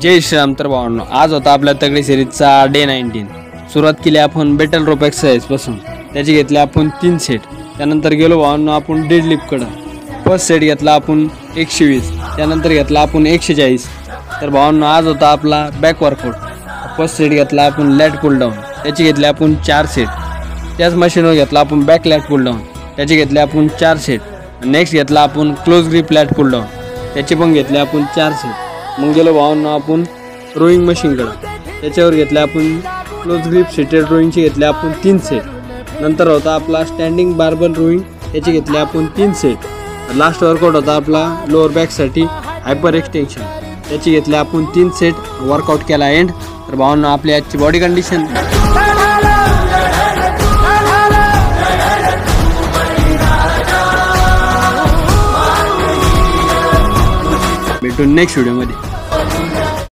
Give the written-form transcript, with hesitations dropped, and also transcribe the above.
जय श्रीराम. तर भावांनो, आज होता आपल्या तगडी सिरीजचा डे 19. सुरुवात केली आपण बेटल रोप एक्सरसाइज पासून. त्याची घेतली आपण 3 सेट. त्यानंतर गेलो भावांनो आपण डेडलिफ्टकडं. फर्स्ट सेट घेतला आपण 120, त्यानंतर घेतला आपण 140. तर भावांनो, आज होता आपला बॅक वर्कआउट. फर्स्ट सेट घेतला आपण लॅट पुल डाऊन. त्याची घेतली आपण 4 सेट. त्याच मशीनवर घेतला आपण बॅक लॅट पुल डाऊन. त्याची घेतली आपण 4 सेट. नेक्स्ट घेतला आपण क्लोज ग्रिप लॅट पुल डाऊन. त्याची पण घेतली आपण 4 सेट. मग गेलो भावांनो आपण रोईंग मशीनकडं. त्याच्यावर घेतले आपण क्लोज ग्रिप सीटेड रोईंगची घेतली आपण 3 सेट. नंतर होता आपला स्टँडिंग बार्बल रोईंग. त्याची घेतली आपण 3 सेट. लास्ट वर्कआउट होता आपला लोअर बॅकसाठी हायपर एक्सटेन्शन. त्याची घेतली आपण 3 सेट. वर्कआउट केला एंड. तर भावांनो, आपली आजची बॉडी कंडिशन भेटून नेक्स्ट व्हिडिओमध्ये.